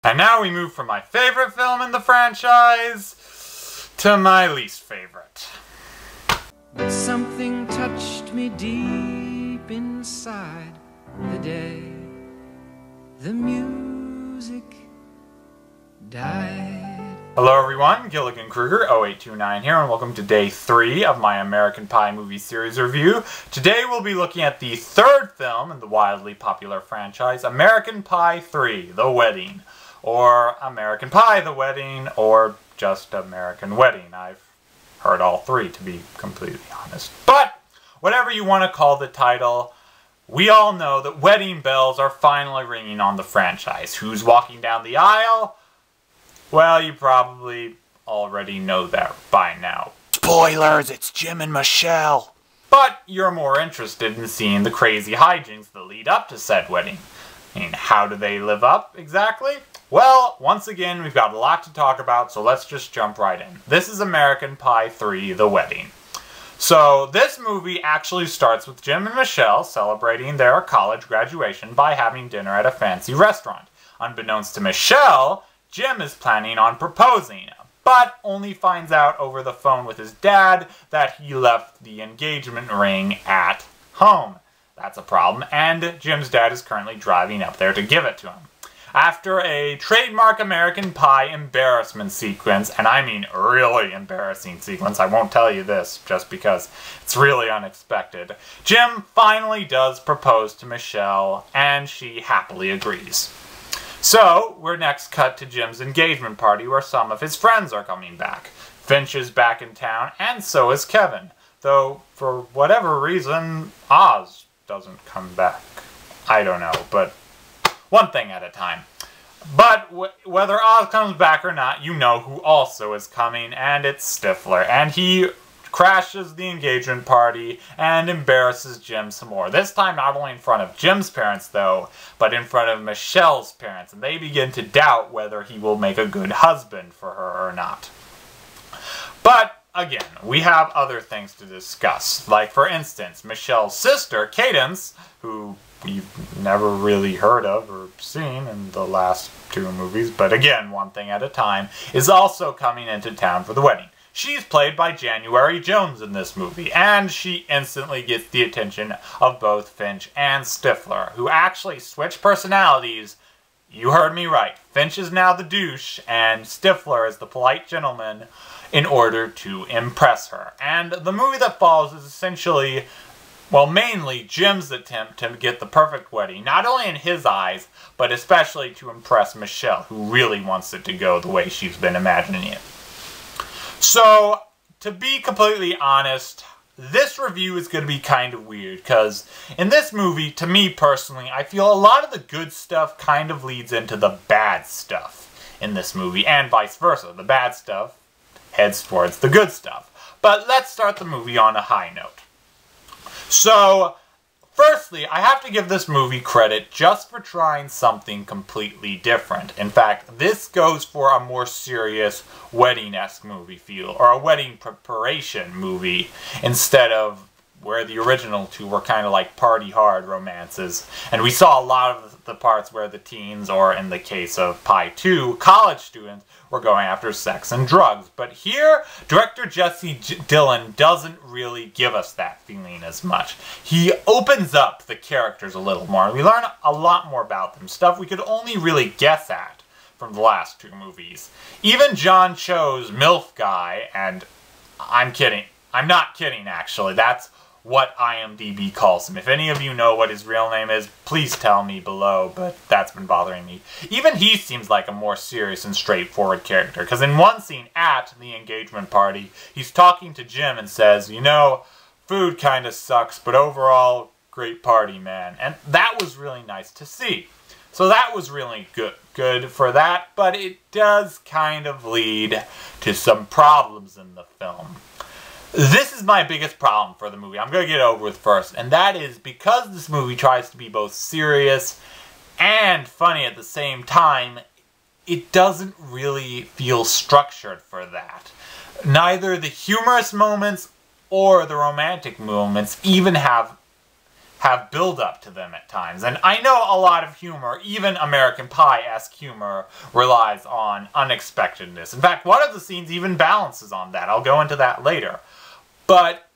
And now we move from my favorite film in the franchise to my least favorite. But something touched me deep inside the day the music died. Hello everyone, Gilligan Kruger, 0829 here, and welcome to day 3 of my American Pie movie series review. Today we'll be looking at the third film in the wildly popular franchise, American Pie 3, The Wedding. Or American Pie, The Wedding, or just American Wedding. I've heard all three, to be completely honest. But, whatever you want to call the title, we all know that wedding bells are finally ringing on the franchise. Who's walking down the aisle? Well, you probably already know that by now. Spoilers, it's Jim and Michelle! But you're more interested in seeing the crazy hijinks that lead up to said wedding. I mean, how do they live up, exactly? Well, once again, we've got a lot to talk about, so let's just jump right in. This is American Pie 3, The Wedding. So, this movie actually starts with Jim and Michelle celebrating their college graduation by having dinner at a fancy restaurant. Unbeknownst to Michelle, Jim is planning on proposing, but only finds out over the phone with his dad that he left the engagement ring at home. That's a problem, and Jim's dad is currently driving up there to give it to him. After a trademark American Pie embarrassment sequence, and I mean really embarrassing sequence, I won't tell you this just because it's really unexpected, Jim finally does propose to Michelle, and she happily agrees. So, we're next cut to Jim's engagement party where some of his friends are coming back. Finch is back in town, and so is Kevin, though for whatever reason, Oz doesn't come back. I don't know, but one thing at a time. But whether Oz comes back or not, you know who also is coming, and it's Stifler. And he crashes the engagement party and embarrasses Jim some more. This time not only in front of Jim's parents, though, but in front of Michelle's parents. And they begin to doubt whether he will make a good husband for her or not. But again, we have other things to discuss. Like, for instance, Michelle's sister, Cadence, who we've never really heard of or seen in the last two movies, but again, one thing at a time, is also coming into town for the wedding. She's played by January Jones in this movie, and she instantly gets the attention of both Finch and Stifler, who actually switch personalities. You heard me right. Finch is now the douche, and Stifler is the polite gentleman in order to impress her. And the movie that follows is essentially, well, mainly Jim's attempt to get the perfect wedding, not only in his eyes, but especially to impress Michelle, who really wants it to go the way she's been imagining it. So, to be completely honest, this review is going to be kind of weird, because in this movie, to me personally, I feel a lot of the good stuff kind of leads into the bad stuff in this movie, and vice versa. The bad stuff heads towards the good stuff. But let's start the movie on a high note. So, firstly, I have to give this movie credit just for trying something completely different. In fact, this goes for a more serious wedding-esque movie feel, or a wedding preparation movie, instead of where the original two were kind of like party-hard romances. And we saw a lot of the parts where the teens, or in the case of Pie 2, college students, were going after sex and drugs. But here, director Jesse Dillon doesn't really give us that feeling as much. He opens up the characters a little more. We learn a lot more about them, stuff we could only really guess at from the last two movies. Even John Cho's MILF guy, and I'm kidding. I'm not kidding, actually. That's what IMDb calls him. If any of you know what his real name is, please tell me below, but that's been bothering me. Even he seems like a more serious and straightforward character, because in one scene at the engagement party, he's talking to Jim and says, you know, food kinda sucks, but overall, great party, man. And that was really nice to see. So that was really good for that, but it does kind of lead to some problems in the film. This is my biggest problem for the movie. I'm going to get over with first, and that is because this movie tries to be both serious and funny at the same time, it doesn't really feel structured for that. Neither the humorous moments or the romantic moments even have have build-up to them at times. And I know a lot of humor, even American Pie-esque humor, relies on unexpectedness. In fact, one of the scenes even balances on that. I'll go into that later. But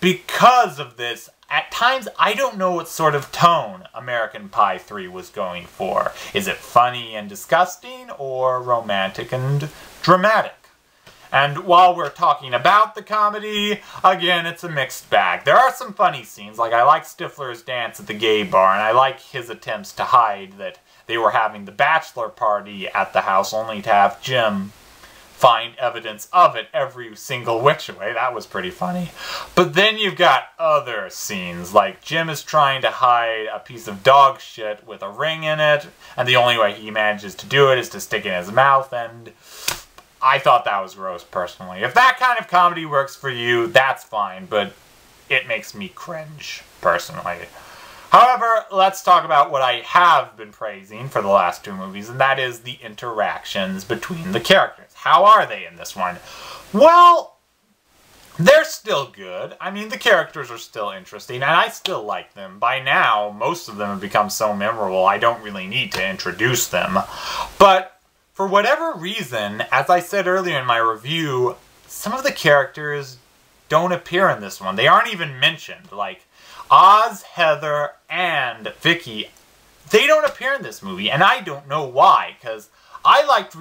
because of this, at times I don't know what sort of tone American Pie 3 was going for. Is it funny and disgusting, or romantic and dramatic? And while we're talking about the comedy, again, it's a mixed bag. There are some funny scenes, like I like Stifler's dance at the gay bar, and I like his attempts to hide that they were having the bachelor party at the house, only to have Jim find evidence of it every single which way. That was pretty funny. But then you've got other scenes, like Jim is trying to hide a piece of dog shit with a ring in it, and the only way he manages to do it is to stick it in his mouth, and I thought that was gross, personally. If that kind of comedy works for you, that's fine, but it makes me cringe, personally. However, let's talk about what I have been praising for the last two movies, and that is the interactions between the characters. How are they in this one? Well, they're still good. I mean, the characters are still interesting, and I still like them. By now, most of them have become so memorable, I don't really need to introduce them. But for whatever reason, as I said earlier in my review, some of the characters don't appear in this one. They aren't even mentioned. Like, Oz, Heather, and Vicky, they don't appear in this movie, and I don't know why, because I liked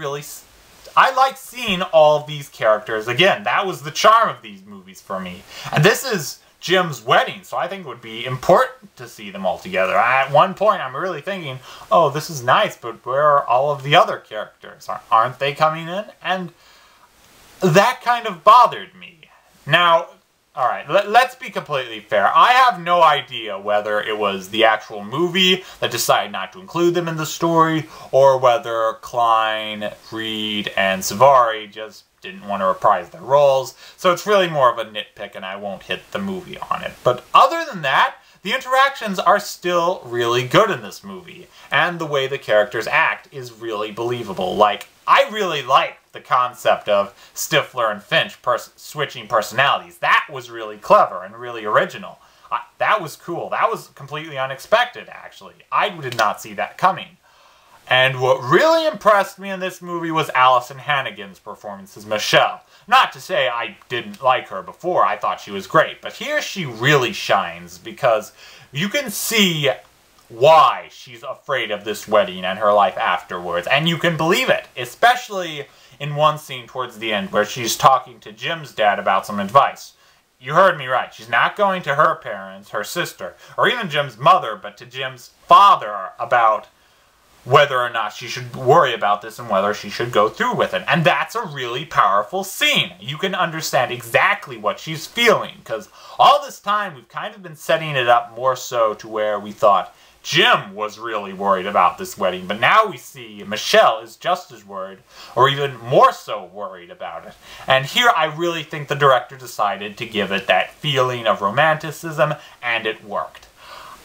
seeing all of these characters again. That was the charm of these movies for me. And this is Jim's wedding, so I think it would be important to see them all together. At one point, I'm really thinking, oh, this is nice, but where are all of the other characters? Aren't they coming in? And that kind of bothered me. Now, alright, let's be completely fair. I have no idea whether it was the actual movie that decided not to include them in the story, or whether Klein, Reed, and Savari just didn't want to reprise their roles, so it's really more of a nitpick and I won't hit the movie on it. But other than that, the interactions are still really good in this movie, and the way the characters act is really believable. Like, I really like the concept of Stifler and Finch switching personalities. That was really clever and really original. That was cool. That was completely unexpected, actually. I did not see that coming. And what really impressed me in this movie was Allison Hannigan's performance as Michelle. Not to say I didn't like her before, I thought she was great, but here she really shines because you can see why she's afraid of this wedding and her life afterwards, and you can believe it, especially in one scene towards the end where she's talking to Jim's dad about some advice. You heard me right, she's not going to her parents, her sister, or even Jim's mother, but to Jim's father about whether or not she should worry about this and whether she should go through with it. And that's a really powerful scene. You can understand exactly what she's feeling, because all this time we've kind of been setting it up more so to where we thought Jim was really worried about this wedding, but now we see Michelle is just as worried, or even more so worried about it. And here I really think the director decided to give it that feeling of romanticism, and it worked.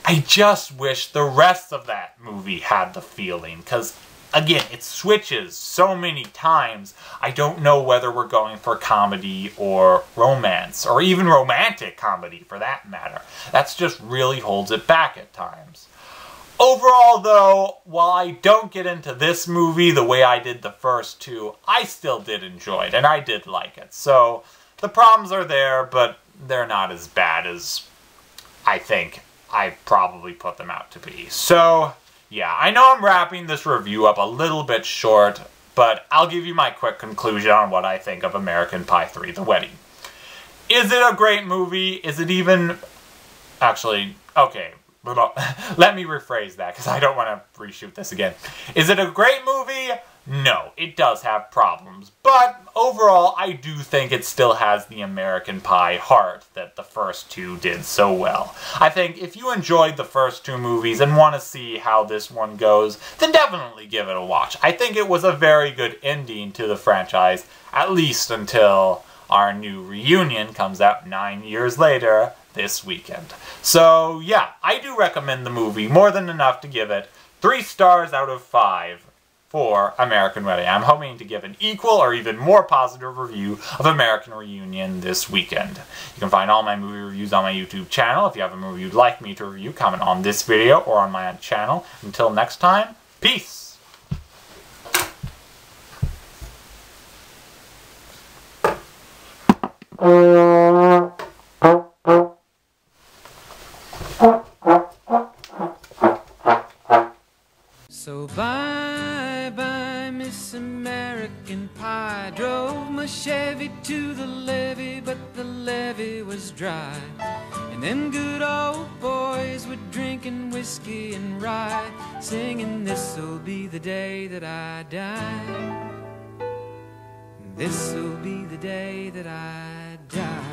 I just wish the rest of that movie had the feeling, because, again, it switches so many times, I don't know whether we're going for comedy or romance, or even romantic comedy for that matter. That's just really holds it back at times. Overall, though, while I don't get into this movie the way I did the first two, I still did enjoy it, and I did like it. So, the problems are there, but they're not as bad as I think I probably put them out to be. So, yeah, I know I'm wrapping this review up a little bit short, but I'll give you my quick conclusion on what I think of American Pie 3: The Wedding. Is it a great movie? Is it even... Actually, okay, let me rephrase that, because I don't want to reshoot this again. Is it a great movie? No, it does have problems, but overall I do think it still has the American Pie heart that the first two did so well. I think if you enjoyed the first two movies and want to see how this one goes, then definitely give it a watch. I think it was a very good ending to the franchise, at least until our new reunion comes out 9 years later this weekend. So yeah, I do recommend the movie more than enough to give it 3 stars out of 5. for American Wedding. I'm hoping to give an equal or even more positive review of American Reunion this weekend. You can find all my movie reviews on my YouTube channel. If you have a movie you'd like me to review, comment on this video or on my channel. Until next time, peace! So bye-bye, Miss American Pie. Drove my Chevy to the levee, but the levee was dry. And them good old boys were drinking whiskey and rye, singing, this'll be the day that I die. This'll be the day that I die.